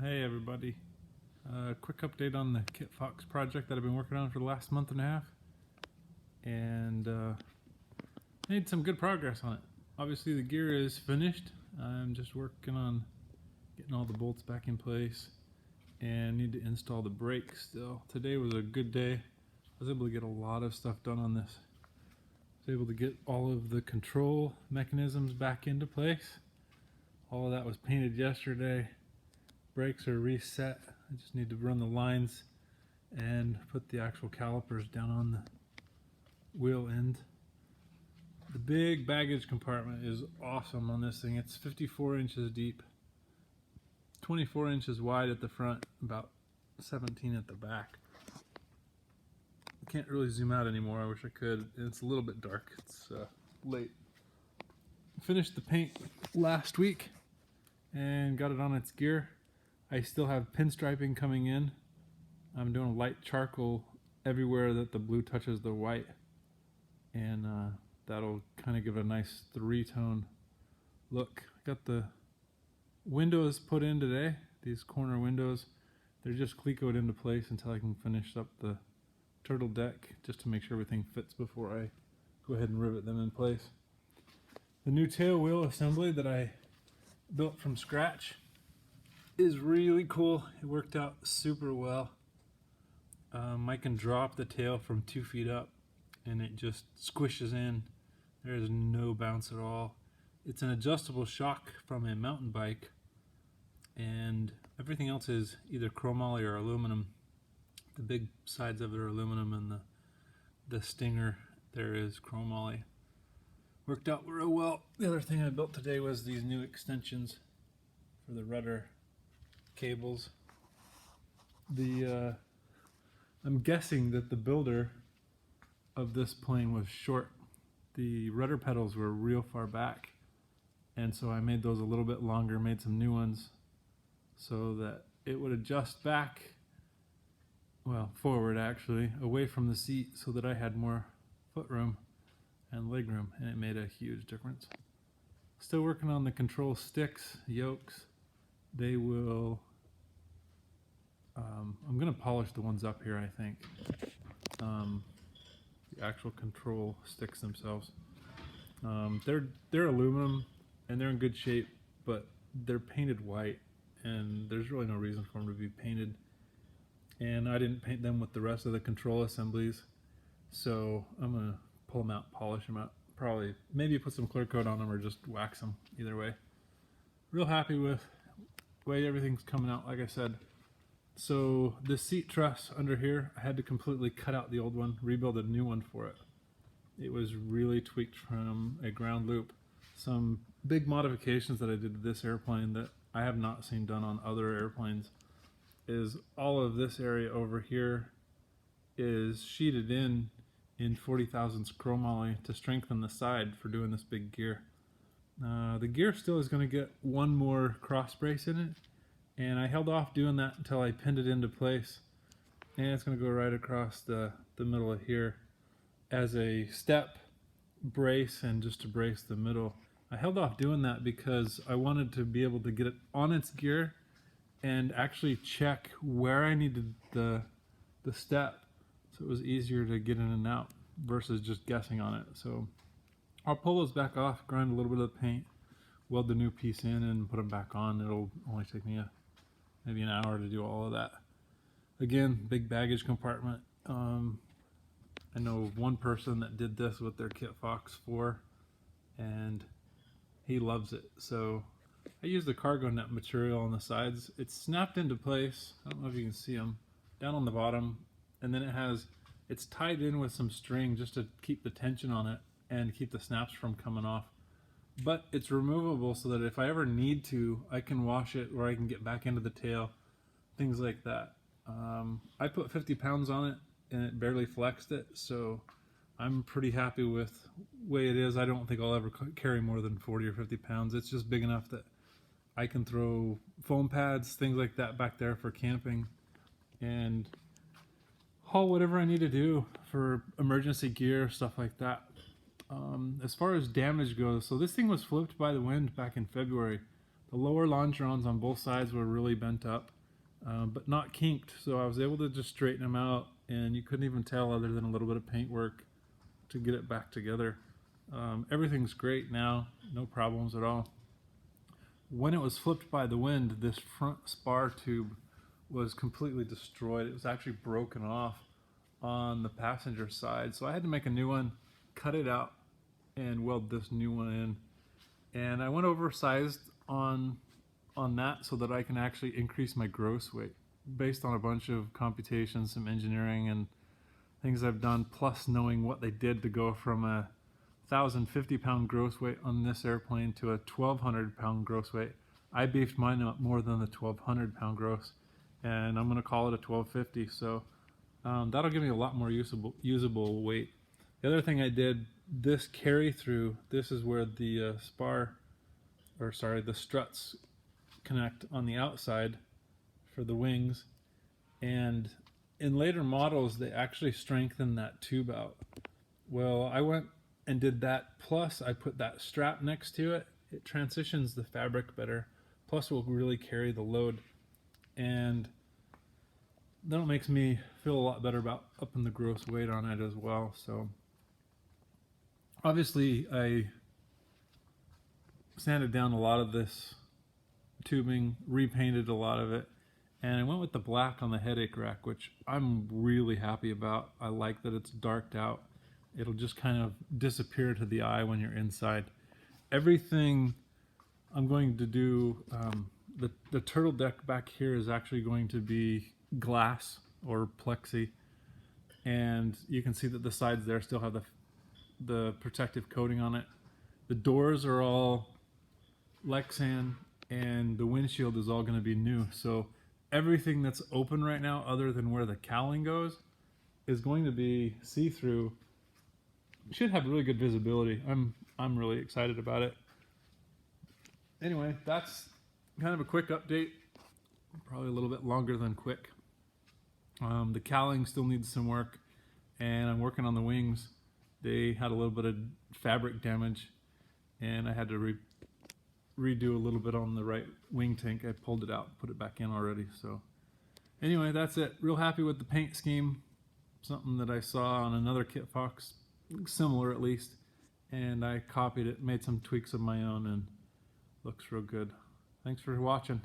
Hey everybody, quick update on the Kitfox project that I've been working on for the last month and a half, and made some good progress on it. Obviously the gear is finished. I'm just working on getting all the bolts back in place and need to install the brakes still. Today was a good day. I was able to get a lot of stuff done on this. I was able to get all of the control mechanisms back into place. All of that was painted yesterday. Brakes are reset. I just need to run the lines and put the actual calipers down on the wheel end. The big baggage compartment is awesome on this thing. It's 54 inches deep, 24 inches wide at the front, about 17 at the back. I can't really zoom out anymore. I wish I could. It's a little bit dark. It's late. Finished the paint last week and got it on its gear. I still have pinstriping coming in. I'm doing a light charcoal everywhere that the blue touches the white, and that'll kind of give it a nice three-tone look. I got the windows put in today, these corner windows. They're just clecoed into place until I can finish up the turtle deck, just to make sure everything fits before I go ahead and rivet them in place. The new tail wheel assembly that I built from scratch is really cool. It worked out super well. I can drop the tail from 2 feet up and it just squishes in. There is no bounce at all. It's an adjustable shock from a mountain bike, and everything else is either chromoly or aluminum. The big sides of it are aluminum, and the stinger there is chromoly. Worked out real well. The other thing I built today was these new extensions for the rudder cables. I'm guessing that the builder of this plane was short. The rudder pedals were real far back, and so I made those a little bit longer, made some new ones so that it would adjust back, well, forward actually, away from the seat, so that I had more foot room and leg room, and it made a huge difference. Still working on the control sticks, yokes. They will, I'm going to polish the ones up here, I think. The actual control sticks themselves. They're aluminum and they're in good shape, but they're painted white, and there's really no reason for them to be painted. And I didn't paint them with the rest of the control assemblies, so I'm going to pull them out, polish them out. Probably, maybe put some clear coat on them or just wax them, either way. Real happy with the way everything's coming out, like I said. So the seat truss under here, I had to completely cut out the old one, rebuild a new one for it. It was really tweaked from a ground loop. Some big modifications that I did to this airplane that I have not seen done on other airplanes is all of this area over here is sheeted in 40 thousandths chromoly to strengthen the side for doing this big gear. The gear still is going to get one more cross brace in it, and I held off doing that until I pinned it into place, and it's going to go right across the middle of here as a step brace, and just to brace the middle. I held off doing that because I wanted to be able to get it on its gear and actually check where I needed the step, so it was easier to get in and out versus just guessing on it. So I'll pull those back off, grind a little bit of the paint, weld the new piece in, and put them back on. It'll only take me maybe an hour to do all of that. Again, big baggage compartment. I know one person that did this with their Kitfox IV, and he loves it. So I used the cargo net material on the sides. It's snapped into place. I don't know if you can see them down on the bottom, and then it's tied in with some string just to keep the tension on it and keep the snaps from coming off. But it's removable so that if I ever need to, I can wash it, or I can get back into the tail, things like that. I put 50 pounds on it and it barely flexed it, so I'm pretty happy with the way it is. I don't think I'll ever carry more than 40 or 50 pounds. It's just big enough that I can throw foam pads, things like that back there for camping, and haul whatever I need to do for emergency gear, stuff like that. As far as damage goes, so this thing was flipped by the wind back in February. The lower longerons on both sides were really bent up, but not kinked, so I was able to just straighten them out, and you couldn't even tell other than a little bit of paint work to get it back together. Everything's great now, no problems at all. When it was flipped by the wind, this front spar tube was completely destroyed. It was actually broken off on the passenger side, so I had to make a new one, cut it out, and weld this new one in. And I went oversized on that so that I can actually increase my gross weight based on a bunch of computations, some engineering and things I've done, plus knowing what they did to go from a 1,050-pound gross weight on this airplane to a 1,200-pound gross weight. I beefed mine up more than the 1,200-pound gross, and I'm going to call it a 1,250. So that'll give me a lot more usable weight. The other thing I did, this carry through, this is where the the struts connect on the outside for the wings, and in later models they actually strengthen that tube out. Well, I went and did that, plus I put that strap next to it. It transitions the fabric better, plus will really carry the load, and that makes me feel a lot better about upping the gross weight on it as well. So obviously I sanded down a lot of this tubing, repainted a lot of it, and I went with the black on the headache rack, which I'm really happy about. I like that it's darked out. It'll just kind of disappear to the eye when you're inside. Everything I'm going to do, the turtle deck back here is actually going to be glass or plexi, and you can see that the sides there still have the protective coating on it. The doors are all Lexan, and the windshield is all going to be new. So everything that's open right now, other than where the cowling goes, is going to be see-through. Should have really good visibility. I'm really excited about it. Anyway, that's kind of a quick update. Probably a little bit longer than quick. The cowling still needs some work, and I'm working on the wings. They had a little bit of fabric damage, and I had to redo a little bit on the right wing tank. I pulled it out, put it back in already. So anyway, that's it. Real happy with the paint scheme. Something that I saw on another Kitfox, similar at least, and I copied it, made some tweaks of my own, and looks real good. Thanks for watching.